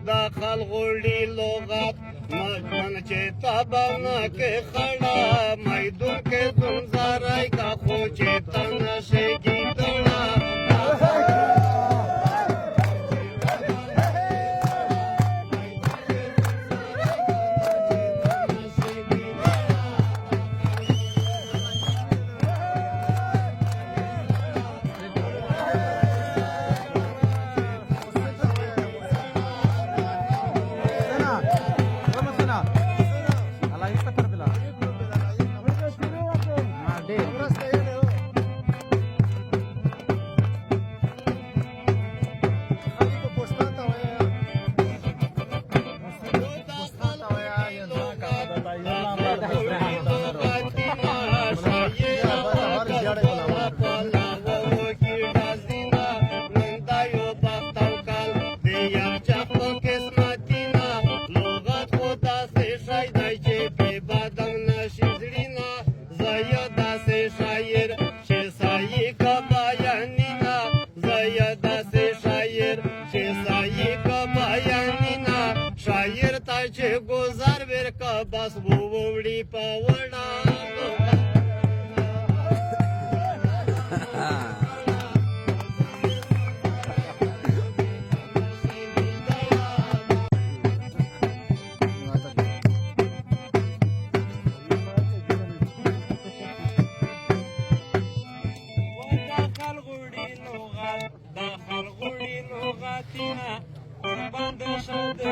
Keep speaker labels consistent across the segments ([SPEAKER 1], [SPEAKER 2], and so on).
[SPEAKER 1] داخل غوړي لغت من چې تابانه کې خړه میدون کې زمزارای کا خو چې تنشه گیدړه چې گذار ورکا بس ووړي په وړا داخل غوړي لغتینا قربان د شاده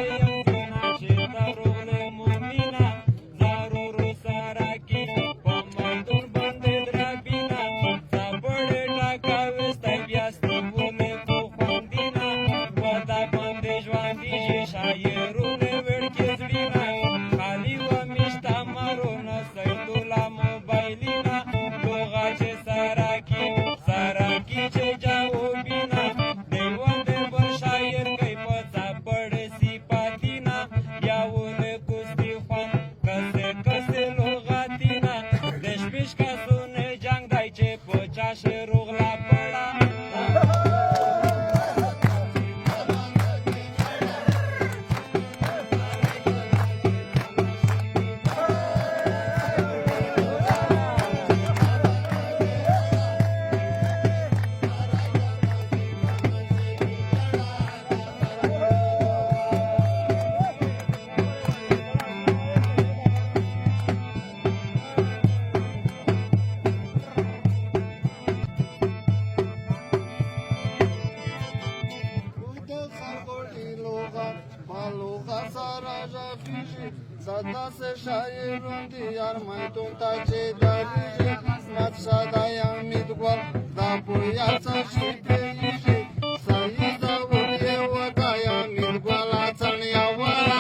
[SPEAKER 1] صدا سے شاعرون دیار میتون تا چه داریجی مات شادا یامید گوال دا پویا چشی دیجی سایدا وریه ودا یامید گوال آچن یا ولا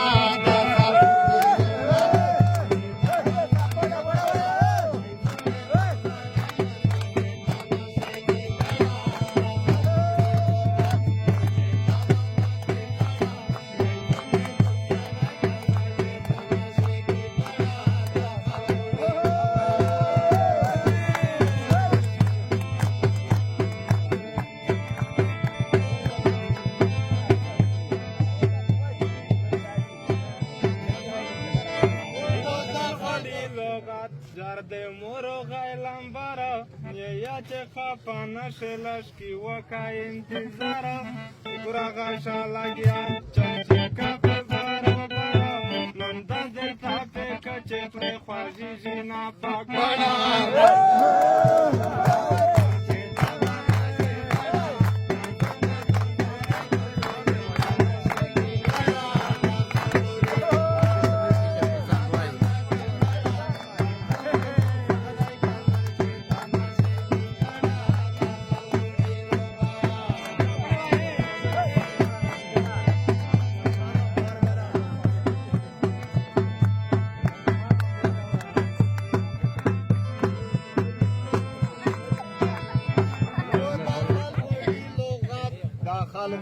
[SPEAKER 1] de moro gailam bara ya che khapana shelash ki waka intizara pura gasha lagya chache ka bazara bara nanda de tape kache pre khwaji jina pakana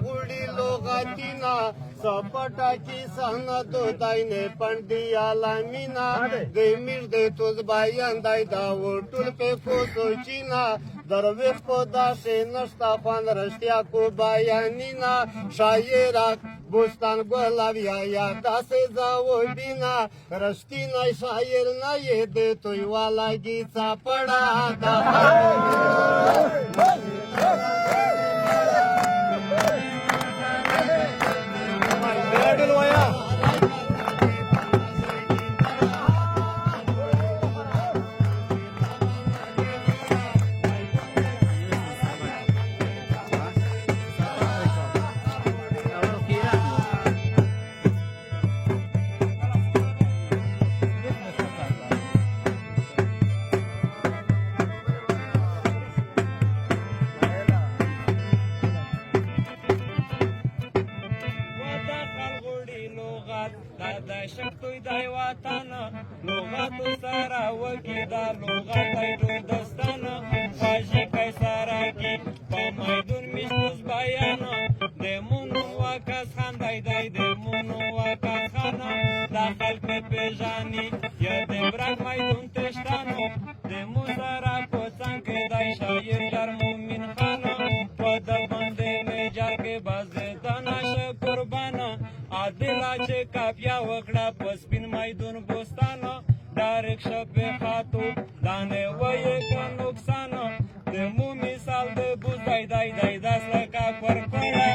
[SPEAKER 1] غوړي لغتینا سپټا کی سند داینه پندیا لامینا د میر د توز بیان دای دا ورټول په کو سوچینا درویش په داسې نشتا خوان رښتیا کو بیانینا شاعر
[SPEAKER 2] بوستان ګلابیا یا داسې ځاو بینا رښتینی شاعر نه یې د توی والا ګیڅه پړه
[SPEAKER 1] شکتوی دای وطن لغاتو سره وکی دا لغاتای ټول دستان خواږه کای سره کی په میدون میشتوس بیان د مونو واکس خان دای دای د مونو واکس خان دا خلک پیژانی یا د برک میدون تشتانو د مو سره په څنګه دای شاعر در مومن خان په د باندې میجر کې باز دانا قربان عادلا چې کافیا وکړه په سپین میدون بوستانه دارک شپې خاتو دانه وایې که نقصان د مو مثال د بوز دای دای دای داس لکه پر کړه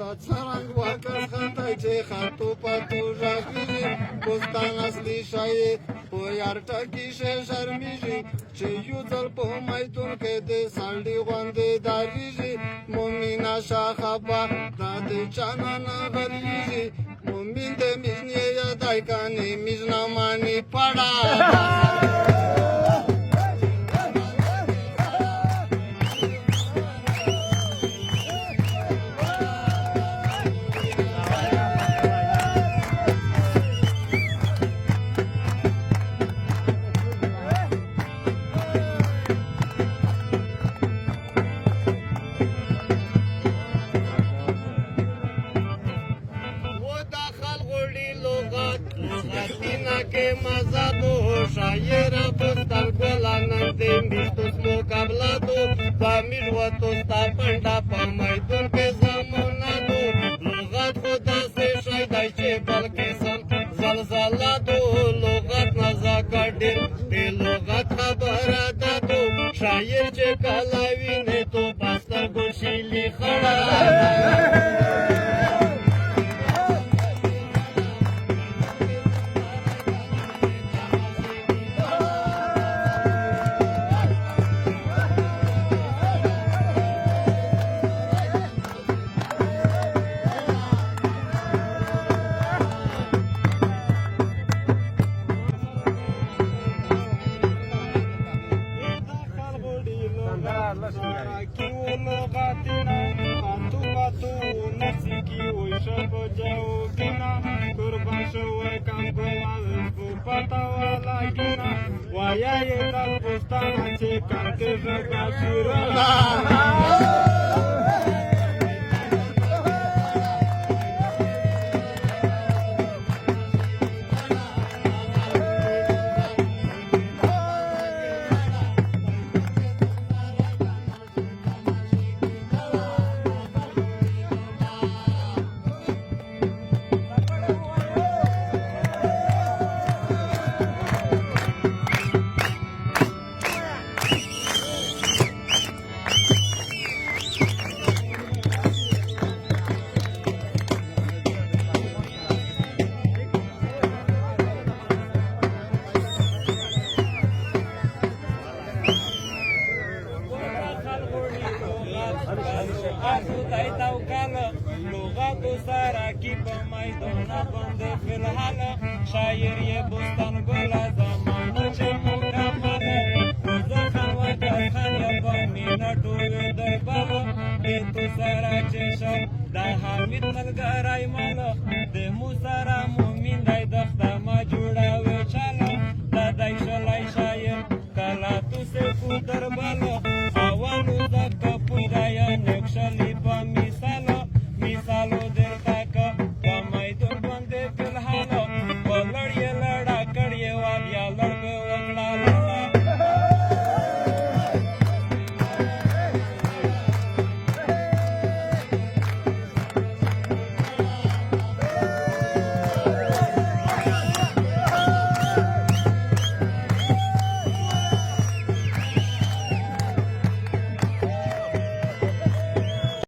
[SPEAKER 2] دا څرنګ واکس خطای چې خطو پتو ژغېږي بوستان اصلي شاعر په یار ټکي شه شرمېږي چې یو ځل په میدون کې د سړي غوندې دارېږي مومنه شاخبه دا د چانه نه غلیږي مومن د میژنې یادای کانې میژنه مانې پړه شاعر بوستان ګلانه د میشتوس مقابله په میروتو ستا پنډه په میدون کې زمونه دو لغت خو داسې شی دی چې بلکې زلزله دو لغت نه زکه ډېر د لغت خبره ده دو شاعر چې کله وینې تو په سترګو شیلي خړه وایه یې د بوستان چې کانته زکه شیرونه